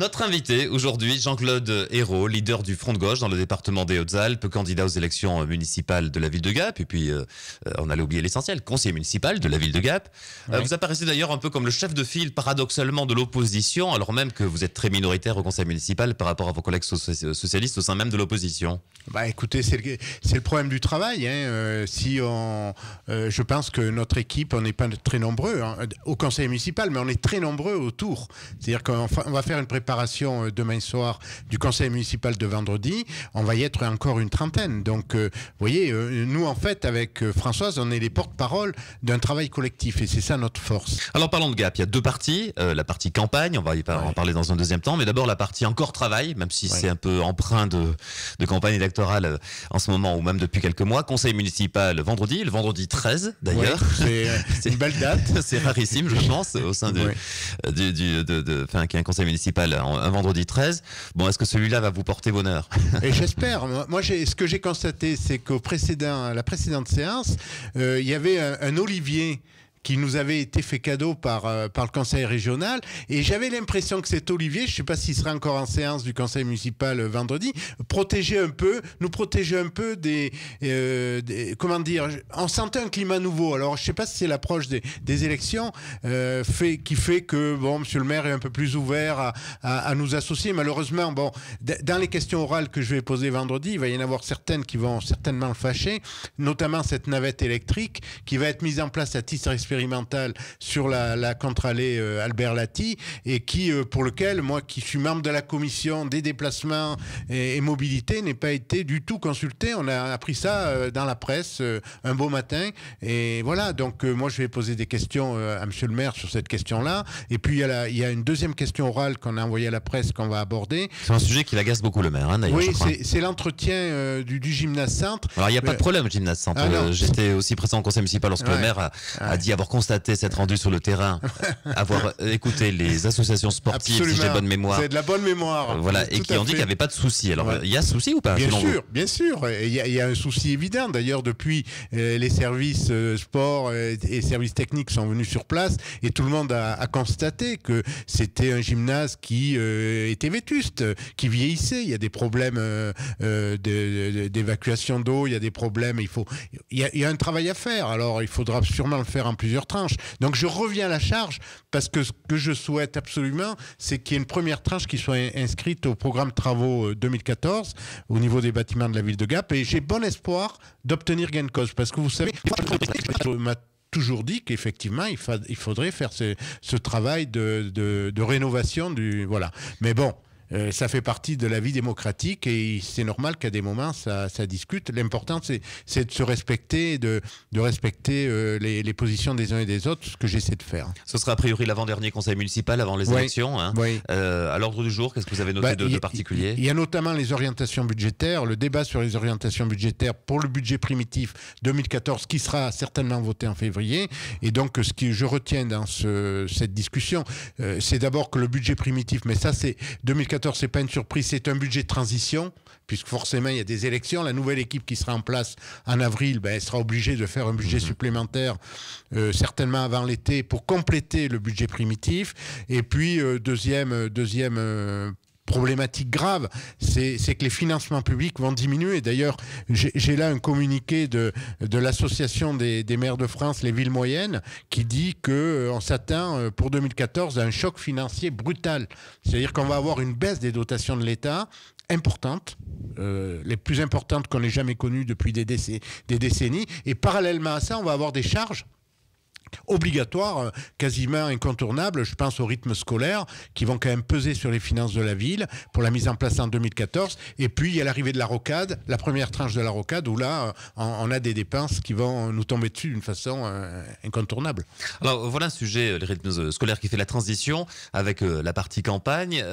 Notre invité aujourd'hui, Jean-Claude Ayrault, leader du Front de gauche dans le département des Hautes-Alpes, candidat aux élections municipales de la ville de Gap. Et puis, on allait oublier l'essentiel, conseiller municipal de la ville de Gap. Oui. Vous apparaissez d'ailleurs un peu comme le chef de file, paradoxalement, de l'opposition, alors même que vous êtes très minoritaire au conseil municipal par rapport à vos collègues socialistes au sein même de l'opposition. Bah, écoutez, c'est le problème du travail. Je pense que notre équipe, on n'est pas très nombreux au conseil municipal, mais on est très nombreux autour. C'est-à-dire qu'on va faire une préparation demain soir du conseil municipal de vendredi. On va y être encore une trentaine. Donc, vous voyez, nous, en fait, avec Françoise, on est les porte-parole d'un travail collectif et c'est ça notre force. Alors, parlons de Gap. Il y a deux parties. La partie campagne, on va en parler dans un deuxième temps, mais d'abord la partie encore travail, même si c'est un peu empreint de campagne électorale en ce moment ou même depuis quelques mois. Conseil municipal le vendredi 13 d'ailleurs. C'est une belle date. C'est rarissime, je pense, au sein qu'il y ait un conseil municipal un vendredi 13. Bon, est-ce que celui-là va vous porter bonheur? Et j'espère. Moi, ce que j'ai constaté, c'est la précédente séance, il y avait un olivier qui nous avait été fait cadeau par le conseil régional, et j'avais l'impression que cet olivier, je ne sais pas s'il sera encore en séance du conseil municipal vendredi, nous protégeait un peu comment dire, on sentait un climat nouveau. Alors je ne sais pas si c'est l'approche des élections qui fait que monsieur le maire est un peu plus ouvert à nous associer. Malheureusement, dans les questions orales que je vais poser vendredi, il va y en avoir certaines qui vont certainement le fâcher, notamment cette navette électrique qui va être mise en place à titre expérimental sur la contre-allée Albert Lati, et pour lequel moi qui suis membre de la commission des déplacements et mobilité n'ai pas été du tout consulté. On a appris ça dans la presse un beau matin, et voilà. Donc moi je vais poser des questions à monsieur le maire sur cette question-là, et puis il y a une deuxième question orale qu'on a envoyée à la presse qu'on va aborder. C'est un sujet qui agace beaucoup le maire, d'ailleurs. Oui, c'est l'entretien du gymnase centre. Alors il n'y a pas de problème au gymnase centre. J'étais aussi présent au conseil municipal lorsque le maire a dit avoir constaté, s'être rendu sur le terrain, avoir écouté les associations sportives, Absolument. si j'ai bonne mémoire. C'est de la bonne mémoire. Voilà, et qui ont dit qu'il n'y avait pas de souci. Alors, il y a souci ou pas? Bien sûr. Il y a un souci évident. D'ailleurs, depuis, les services sport et services techniques sont venus sur place, et tout le monde a constaté que c'était un gymnase qui était vétuste, qui vieillissait. Il y a des problèmes d'évacuation d'eau, il y a des problèmes. Il y a un travail à faire. Alors, il faudra sûrement le faire en plusieurs tranches. Donc je reviens à la charge, parce que ce que je souhaite absolument, c'est qu'il y ait une première tranche qui soit inscrite au programme travaux 2014 au niveau des bâtiments de la ville de Gap, et j'ai bon espoir d'obtenir gain de cause, parce que vous savez, on m'a toujours dit qu'effectivement il faudrait faire ce travail de rénovation voilà. Mais bon, ça fait partie de la vie démocratique, et c'est normal qu'à des moments ça discute. L'important c'est de se respecter, de respecter les positions des uns et des autres, ce que j'essaie de faire. Ce sera a priori l'avant-dernier conseil municipal avant les élections. Oui. À l'ordre du jour, qu'est-ce que vous avez noté de particulier? Il y a notamment les orientations budgétaires, le débat sur les orientations budgétaires pour le budget primitif 2014 qui sera certainement voté en février. Et donc ce que je retiens dans cette discussion, c'est d'abord que le budget primitif, mais ça c'est 2014, c'est pas une surprise, c'est un budget de transition, puisque forcément il y a des élections. La nouvelle équipe qui sera en place en avril, elle sera obligée de faire un budget supplémentaire, certainement avant l'été, pour compléter le budget primitif. Et puis deuxième problématique grave, c'est que les financements publics vont diminuer. D'ailleurs, j'ai là un communiqué de l'association des maires de France, les villes moyennes, qui dit qu'on s'attend pour 2014 à un choc financier brutal. C'est-à-dire qu'on va avoir une baisse des dotations de l'État importantes, les plus importantes qu'on ait jamais connues depuis des décennies. Et parallèlement à ça, on va avoir des charges obligatoires, quasiment incontournables. Je pense au rythme scolaire, qui vont quand même peser sur les finances de la ville pour la mise en place en 2014. Et puis il y a l'arrivée de la rocade, la première tranche de la rocade, où là on a des dépenses qui vont nous tomber dessus d'une façon incontournable. Alors voilà un sujet, le rythme scolaire, qui fait la transition avec la partie campagne.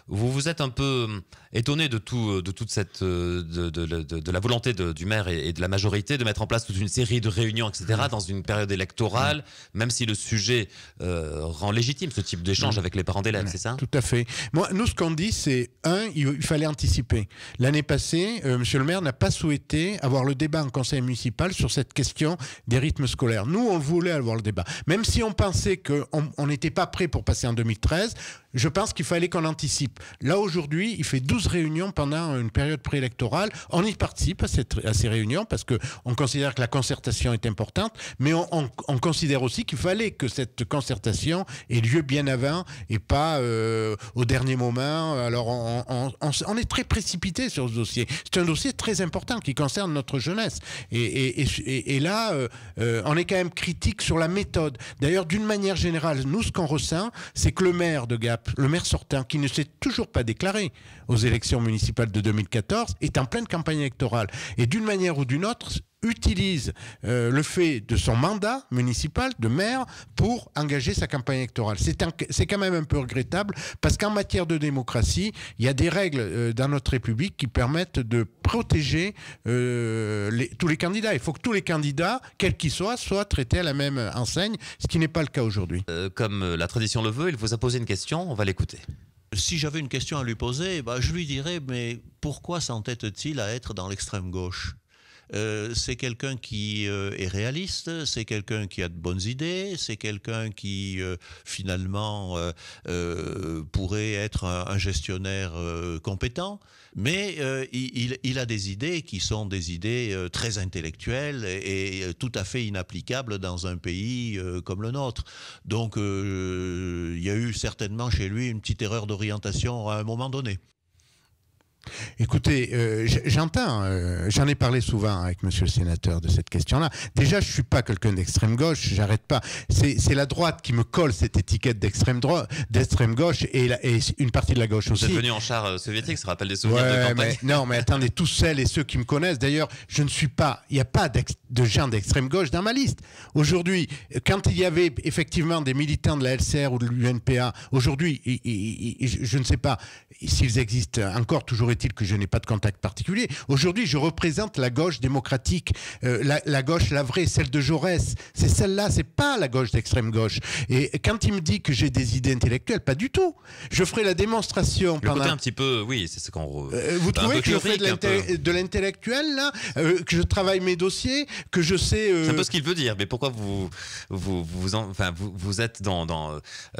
Vous êtes un peu étonné de toute cette de la volonté du maire et de la majorité de mettre en place toute une série de réunions, etc., dans une période électorale électorale, même si le sujet rend légitime ce type d'échange avec les parents d'élèves, c'est ça? Tout à fait. Moi, nous, ce qu'on dit, c'est, il fallait anticiper. L'année passée, monsieur le maire n'a pas souhaité avoir le débat en conseil municipal sur cette question des rythmes scolaires. Nous, on voulait avoir le débat. Même si on pensait qu'on n'était pas prêt pour passer en 2013, je pense qu'il fallait qu'on anticipe. Là, aujourd'hui, il fait 12 réunions pendant une période préélectorale. On y participe à ces réunions parce qu'on considère que la concertation est importante, mais on considère aussi qu'il fallait que cette concertation ait lieu bien avant et pas au dernier moment. Alors, on est très précipité sur ce dossier. C'est un dossier très important qui concerne notre jeunesse. Et là, on est quand même critique sur la méthode. D'ailleurs, d'une manière générale, nous, ce qu'on ressent, c'est que le maire de Gap, le maire sortant, qui ne s'est toujours pas déclaré aux élections municipales de 2014, est en pleine campagne électorale. Et d'une manière ou d'une autre, utilise le fait de son mandat municipal de maire pour engager sa campagne électorale. C'est quand même un peu regrettable parce qu'en matière de démocratie, il y a des règles dans notre République qui permettent de protéger tous les candidats. Il faut que tous les candidats, quels qu'ils soient traités à la même enseigne, ce qui n'est pas le cas aujourd'hui. Comme la tradition le veut, il vous a posé une question, on va l'écouter. Si j'avais une question à lui poser, je lui dirais, mais pourquoi s'entête-t-il à être dans l'extrême gauche ? C'est quelqu'un qui est réaliste, c'est quelqu'un qui a de bonnes idées, c'est quelqu'un qui finalement pourrait être un gestionnaire compétent, mais il a des idées qui sont des idées très intellectuelles et tout à fait inapplicables dans un pays comme le nôtre. Donc il y a eu certainement chez lui une petite erreur d'orientation à un moment donné. Écoutez, j'entends, j'en ai parlé souvent avec monsieur le sénateur de cette question-là. Déjà, je ne suis pas quelqu'un d'extrême gauche, j'arrête pas. C'est la droite qui me colle cette étiquette d'extrême gauche et une partie de la gauche aussi. Vous êtes venu en char soviétique, ça rappelle des souvenirs de campagne. Mais attendez, tous celles et ceux qui me connaissent, d'ailleurs, je ne suis pas, il n'y a pas de gens d'extrême gauche dans ma liste. Aujourd'hui, quand il y avait effectivement des militants de la LCR ou de l'UNPA, aujourd'hui, je ne sais pas s'ils existent encore, toujours est-il que je n'ai pas de contact particulier. Aujourd'hui, je représente la gauche démocratique, la gauche, la vraie, celle de Jaurès. C'est celle-là, c'est pas la gauche d'extrême gauche. Et quand il me dit que j'ai des idées intellectuelles, pas du tout. Je ferai la démonstration le côté un petit peu, oui, c'est ce qu'on... vous trouvez que je fais de l'intellectuel, là, que je travaille mes dossiers, que je sais... C'est un peu ce qu'il veut dire, mais pourquoi vous êtes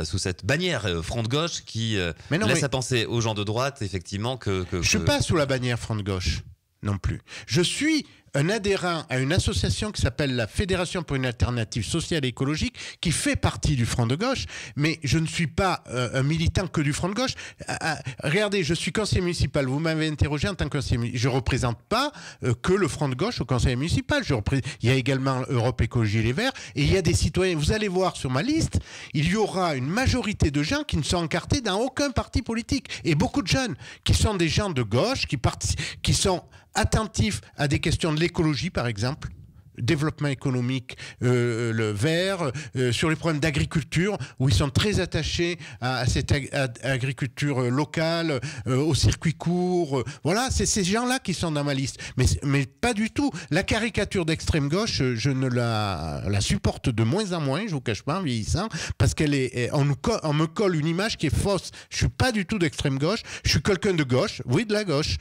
sous cette bannière front de gauche qui laisse à penser aux gens de droite, effectivement, que je ne suis pas sous la bannière front de gauche, non plus. Je suis un adhérent à une association qui s'appelle la Fédération pour une alternative sociale et écologique, qui fait partie du Front de gauche, mais je ne suis pas un militant que du Front de gauche. Regardez, je suis conseiller municipal, vous m'avez interrogé en tant que conseiller municipal. Je ne représente pas que le Front de gauche au conseil municipal. Il y a également Europe Écologie Les Verts, et il y a des citoyens. Vous allez voir sur ma liste, il y aura une majorité de gens qui ne sont encartés dans aucun parti politique, et beaucoup de jeunes qui sont des gens de gauche, qui sont attentifs à des questions de l'écologie, par exemple, développement économique, le vert, sur les problèmes d'agriculture, où ils sont très attachés à cette agriculture locale, au circuit court. Voilà, c'est ces gens-là qui sont dans ma liste. Mais pas du tout. La caricature d'extrême gauche, je ne la supporte de moins en moins, je ne vous cache pas, en vieillissant, parce on me colle une image qui est fausse. Je ne suis pas du tout d'extrême gauche, je suis quelqu'un de gauche, oui, de la gauche.